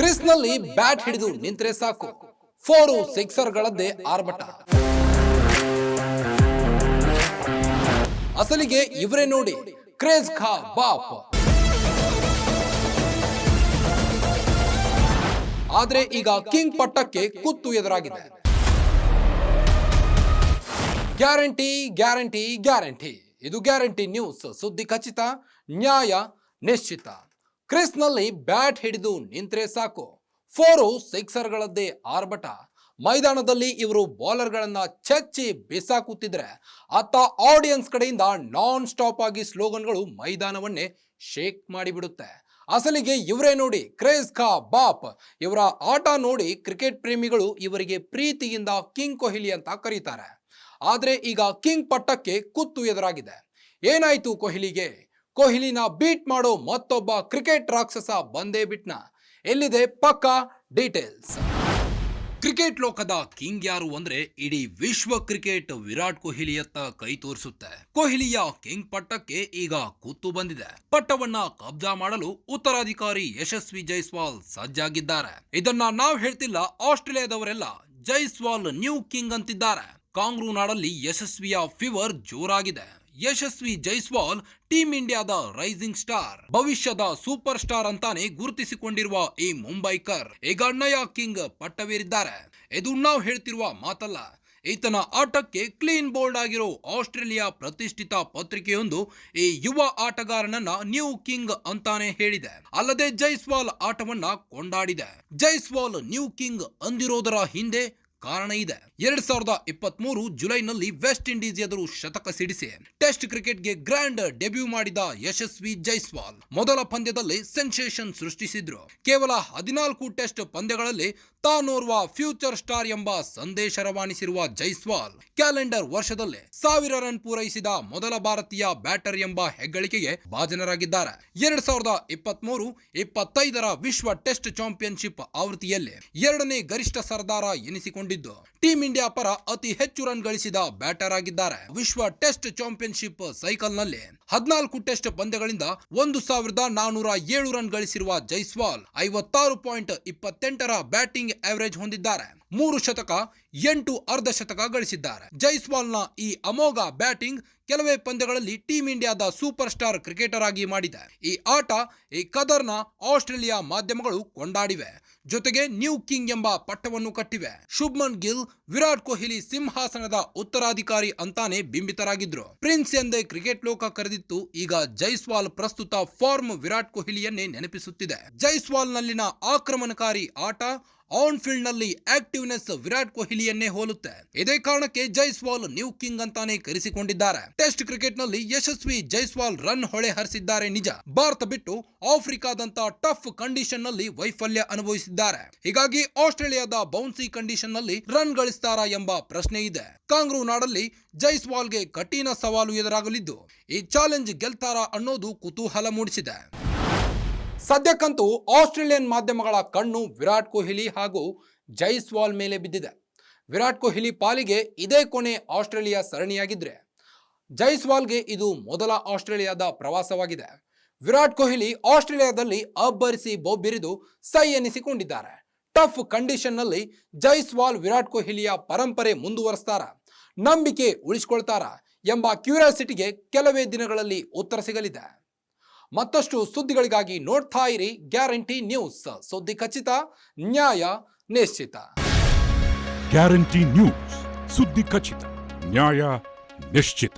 ಕ್ರೀಸ್ನಲ್ಲಿ bat ಹಿಡಿದು ನಿಂತ್ರೆ ಸಾಕು, 4 ಸಿಕ್ಸರ್ಗಳದ್ದೇ ಆರ್ಭಟ. ಅಸಲಿಗೆ ಇವರೇ ನೋಡಿ, ಕ್ರೇಜ್ ಖಾ ಬಾಪ್. ಆದ್ರೆ ಈಗ ಕಿಂಗ್ ಪಟ್ಟಕ್ಕೆ ಕುತ್ತು ಎದುರಾಗಿದೆ. Guarantee guarantee guarantee. ಇದು ಗ್ಯಾರಂಟಿ ನ್ಯೂಸ್. ಸುದ್ದಿ ಖಚಿತ, ನ್ಯಾಯ ನಿಶ್ಚಿತ. ಕ್ರೀಸ್ನಲ್ಲಿ ಬ್ಯಾಟ್ ಹಿಡಿದು ನಿಂತ್ರೆ ಸಾಕು, 4 ಸಿಕ್ಸರ್ಗಳದ್ದೇ ಆರ್ಭಟ. ಮೈದಾನದಲ್ಲಿ ಇವರು ಬೌಲರ್ಗಳನ್ನ ಚೆಚ್ಚಿ ಬಿಸಾಕುತ್ತಿದ್ರೆ ಅತ್ತ ಆಡಿಯನ್ಸ್ ಕಡೆಯಿಂದ ನಾನ್ ಸ್ಟಾಪ್ ಆಗಿ ಸ್ಲೋಗನ್ಗಳು ಮೈದಾನವನ್ನೇ ಶೇಕ್ ಮಾಡಿಬಿಡುತ್ತೆ. ಅಸಲಿಗೆ ಇವರೇ ನೋಡಿ, ಕ್ರೇಜ್ ಖಾ ಬಾಪ್. ಇವರ ಆಟ ನೋಡಿ ಕ್ರಿಕೆಟ್ ಪ್ರೇಮಿಗಳು ಇವರಿಗೆ ಪ್ರೀತಿಯಿಂದ ಕಿಂಗ್ ಕೊಹ್ಲಿ ಅಂತ ಕರೀತಾರೆ. ಆದ್ರೆ ಈಗ ಕಿಂಗ್ ಪಟ್ಟಕ್ಕೆ ಕುತ್ತು ಎದುರಾಗಿದೆ. ಏನಾಯ್ತು ಕೊಹ್ಲಿಗೆ? ಕೊಹ್ಲಿನ ಬೀಟ್ ಮಾಡೋ ಮತ್ತೊಬ್ಬ ಕ್ರಿಕೆಟ್ ರಾಕ್ಷಸ ಬಂದೇ ಬಿಟ್ನ. ಎಲ್ಲಿದೆ ಪಕ್ಕಾ ಡೀಟೇಲ್ಸ್? ಕ್ರಿಕೆಟ್ ಲೋಕದ ಕಿಂಗ್ ಯಾರು ಅಂದ್ರೆ ಇಡೀ ವಿಶ್ವ ಕ್ರಿಕೆಟ್ ವಿರಾಟ್ ಕೊಹ್ಲಿಯತ್ತ ಕೈ ತೋರಿಸುತ್ತೆ. ಕೊಹ್ಲಿಯ ಕಿಂಗ್ ಪಟ್ಟಕ್ಕೆ ಈಗ ಕುತ್ತು ಬಂದಿದೆ. ಪಟ್ಟವನ್ನ ಕಬ್ಜಾ ಮಾಡಲು ಉತ್ತರಾಧಿಕಾರಿ ಯಶಸ್ವಿ ಜೈಸ್ವಾಲ್ ಸಜ್ಜಾಗಿದ್ದಾರೆ. ಇದನ್ನ ನಾವ್ ಹೇಳ್ತಿಲ್ಲ, ಆಸ್ಟ್ರೇಲಿಯಾದವರೆಲ್ಲ ಜೈಸ್ವಾಲ್ ನ್ಯೂ ಕಿಂಗ್ ಅಂತಿದ್ದಾರೆ. ಕಾಂಗ್ರೂ ನಾಡಲ್ಲಿ ಯಶಸ್ವಿಯ ಫೀವರ್ ಜೋರಾಗಿದೆ. ಯಶಸ್ವಿ ಜೈಸ್ವಾಲ್ ಟೀಮ್ ಇಂಡಿಯಾದ ರೈಸಿಂಗ್ ಸ್ಟಾರ್, ಭವಿಷ್ಯದ ಸೂಪರ್ ಸ್ಟಾರ್ ಅಂತಾನೆ ಗುರುತಿಸಿಕೊಂಡಿರುವ ಈ ಮುಂಬೈಕರ್ ಈಗ ನಯಾ ಕಿಂಗ್ ಪಟ್ಟವೇರಿದ್ದಾರೆ. ಇದು ನಾವು ಹೇಳ್ತಿರುವ ಮಾತಲ್ಲ. ಈತನ ಆಟಕ್ಕೆ ಕ್ಲೀನ್ ಬೋಲ್ಡ್ ಆಗಿರೋ ಆಸ್ಟ್ರೇಲಿಯಾ ಪ್ರತಿಷ್ಠಿತ ಪತ್ರಿಕೆಯೊಂದು ಈ ಯುವ ಆಟಗಾರನನ್ನ ನ್ಯೂ ಕಿಂಗ್ ಅಂತಾನೆ ಹೇಳಿದೆ. ಅಲ್ಲದೆ ಜೈಸ್ವಾಲ್ ಆಟವನ್ನ ಕೊಂಡಾಡಿದೆ. ಜೈಸ್ವಾಲ್ ನ್ಯೂ ಕಿಂಗ್ ಅಂದಿರೋದರ ಹಿಂದೆ ಕಾರಣ ಇದೆ. 2023 ಜುಲೈನಲ್ಲಿ ವೆಸ್ಟ್ ಇಂಡೀಸ್ ಎದುರು ಶತಕ ಸಿಡಿಸಿ ಟೆಸ್ಟ್ ಕ್ರಿಕೆಟ್ಗೆ ಗ್ರ್ಯಾಂಡ್ ಡೆಬ್ಯೂ ಮಾಡಿದ ಯಶಸ್ವಿ ಜೈಸ್ವಾಲ್ ಮೊದಲ ಪಂದ್ಯದಲ್ಲಿ ಸೆನ್ಸೇಷನ್ ಸೃಷ್ಟಿಸಿದ್ರು. ಕೇವಲ 14 ಟೆಸ್ಟ್ ಪಂದ್ಯಗಳಲ್ಲಿ ತಾನೋರ್ವ ಫ್ಯೂಚರ್ ಸ್ಟಾರ್ ಎಂಬ ಸಂದೇಶ ರವಾನಿಸಿರುವ ಜೈಸ್ವಾಲ್ ಕ್ಯಾಲೆಂಡರ್ ವರ್ಷದಲ್ಲೇ 1000 ರನ್ ಪೂರೈಸಿದ ಮೊದಲ ಭಾರತೀಯ ಬ್ಯಾಟರ್ ಎಂಬ ಹೆಗ್ಗಳಿಕೆಗೆ ಭಾಜನರಾಗಿದ್ದಾರೆ. 2023-25ರ ವಿಶ್ವ ಟೆಸ್ಟ್ ಚಾಂಪಿಯನ್ಶಿಪ್ ಆವೃತ್ತಿಯಲ್ಲಿ 2ನೇ ಗರಿಷ್ಠ ಸರ್ದಾರ ಎನಿಸಿಕೊಂಡಿದ್ದು ಟೀಮ್ ಇಂಡಿಯಾ ಪರ ಅತಿ ಹೆಚ್ಚು ರನ್ ಗಳಿಸಿದ ಬ್ಯಾಟರ್ ಆಗಿದ್ದಾರೆ. ವಿಶ್ವ ಟೆಸ್ಟ್ ಚಾಂಪಿಯನ್ಶಿಪ್ ಸೈಕಲ್ ನಲ್ಲಿ 14 ಟೆಸ್ಟ್ ಪಂದ್ಯಗಳಿಂದ 1407 ರನ್ ಗಳಿಸಿರುವ ಜೈಸ್ವಾಲ್ 56.28ರ ಬ್ಯಾಟಿಂಗ್ ಆವರೇಜ್ ಹೊಂದಿದ್ದಾರೆ. 3 ಶತಕ 8 ಅರ್ಧ ಶತಕ ಗಳಿಸಿದ್ದಾರೆ. ಜೈಸ್ವಾಲ್ನ ಈ ಅಮೋಘ ಬ್ಯಾಟಿಂಗ್ ಕೆಲವೇ ಪಂದ್ಯಗಳಲ್ಲಿ ಟೀಮ್ ಇಂಡಿಯಾದ ಸೂಪರ್ ಸ್ಟಾರ್ ಕ್ರಿಕೆಟರ್ ಆಗಿ ಮಾಡಿದೆ. ಈ ಆಟ, ಈ ಕದರ್ನ ಆಸ್ಟ್ರೇಲಿಯಾ ಮಾಧ್ಯಮಗಳು ಕೊಂಡಾಡಿವೆ. ಜೊತೆಗೆ ನ್ಯೂ ಕಿಂಗ್ ಎಂಬ ಪಟ್ಟವನ್ನು ಕಟ್ಟಿವೆ. ಶುಭ್ಮನ್ ಗಿಲ್ ವಿರಾಟ್ ಕೊಹ್ಲಿ ಸಿಂಹಾಸನದ ಉತ್ತರಾಧಿಕಾರಿ ಅಂತಾನೆ ಬಿಂಬಿತರಾಗಿದ್ರು. ಪ್ರಿನ್ಸ್ ಎಂದೇ ಕ್ರಿಕೆಟ್ ಲೋಕ ಕರೆದಿತ್ತು. ಈಗ ಜೈಸ್ವಾಲ್ ಪ್ರಸ್ತುತ ಫಾರ್ಮ್ ವಿರಾಟ್ ಕೊಹ್ಲಿಯನ್ನೇ ನೆನಪಿಸುತ್ತಿದೆ. ಜೈಸ್ವಾಲ್ ನಲ್ಲಿನ ಆಕ್ರಮಣಕಾರಿ ಆಟ, ಆನ್ ಫೀಲ್ಡ್ ನಲ್ಲಿ ಆಕ್ಟಿವ್ನೆಸ್ ವಿರಾಟ್ ಕೊಹ್ಲಿಯನ್ನೇ ಹೋಲುತ್ತೆ. ಇದೇ ಕಾರಣಕ್ಕೆ ಜೈಸ್ವಾಲ್ ನ್ಯೂ ಕಿಂಗ್ ಅಂತಾನೆ ಕರೆಸಿಕೊಂಡಿದ್ದಾರೆ. ಟೆಸ್ಟ್ ಕ್ರಿಕೆಟ್ ನಲ್ಲಿ ಯಶಸ್ವಿ ಜೈಸ್ವಾಲ್ ರನ್ ಹೊಳೆ ಹರಿಸಿದ್ದಾರೆ ನಿಜ. ಭಾರತ ಬಿಟ್ಟು ಆಫ್ರಿಕಾದಂತ ಟಫ್ ಕಂಡೀಷನ್ ನಲ್ಲಿ ವೈಫಲ್ಯ ಅನುಭವಿಸಿದ್ದಾರೆ. ಹೀಗಾಗಿ ಆಸ್ಟ್ರೇಲಿಯಾದ ಬೌನ್ಸಿ ಕಂಡೀಷನ್ ನಲ್ಲಿ ರನ್ ಗಳಿಸ್ತಾರಾ ಎಂಬ ಪ್ರಶ್ನೆ ಇದೆ. ಕಾಂಗ್ರೂ ನಾಡಲ್ಲಿ ಜೈಸ್ವಾಲ್ಗೆ ಕಠಿಣ ಸವಾಲು ಎದುರಾಗಲಿದ್ದು ಈ ಚಾಲೆಂಜ್ ಗೆಲ್ತಾರಾ ಅನ್ನೋದು ಕುತೂಹಲ ಮೂಡಿಸಿದೆ. ಸದ್ಯಕ್ಕಂತೂ ಆಸ್ಟ್ರೇಲಿಯನ್ ಮಾಧ್ಯಮಗಳ ಕಣ್ಣು ವಿರಾಟ್ ಕೊಹ್ಲಿ ಹಾಗೂ ಜೈಸ್ವಾಲ್ ಮೇಲೆ ಬಿದ್ದಿದೆ. ವಿರಾಟ್ ಕೊಹ್ಲಿ ಪಾಲಿಗೆ ಇದೇ ಕೊನೆ ಆಸ್ಟ್ರೇಲಿಯಾ ಸರಣಿಯಾಗಿದ್ರೆ, ಜೈಸ್ವಾಲ್ಗೆ ಇದು ಮೊದಲ ಆಸ್ಟ್ರೇಲಿಯಾದ ಪ್ರವಾಸವಾಗಿದೆ. ವಿರಾಟ್ ಕೊಹ್ಲಿ ಆಸ್ಟ್ರೇಲಿಯಾದಲ್ಲಿ ಅಬ್ಬರಿಸಿ ಬೊಬ್ಬಿರಿದು ಸೈ ಎನಿಸಿಕೊಂಡಿದ್ದಾರೆ. ಟಫ್ ಕಂಡೀಷನ್ ನಲ್ಲಿ ಜೈಸ್ವಾಲ್ ವಿರಾಟ್ ಕೊಹ್ಲಿಯ ಪರಂಪರೆ ಮುಂದುವರಿಸ್ತಾರ, ನಂಬಿಕೆ ಉಳಿಸಿಕೊಳ್ತಾರ ಎಂಬ ಕ್ಯೂರಿಯಾಸಿಟಿಗೆ ಕೆಲವೇ ದಿನಗಳಲ್ಲಿ ಉತ್ತರ ಸಿಗಲಿದೆ. ಮತ್ತಷ್ಟು ಸುದ್ದಿಗಳಿಗಾಗಿ ನೋಡ್ತಾ ಇರಿ ಗ್ಯಾರಂಟಿ ನ್ಯೂಸ್. ಸುದ್ದಿ ಖಚಿತ, ನ್ಯಾಯ ನಿಶ್ಚಿತ. ಗ್ಯಾರಂಟಿ ನ್ಯೂಸ್, ಸುದ್ದಿ ಖಚಿತ, ನ್ಯಾಯ ನಿಶ್ಚಿತ.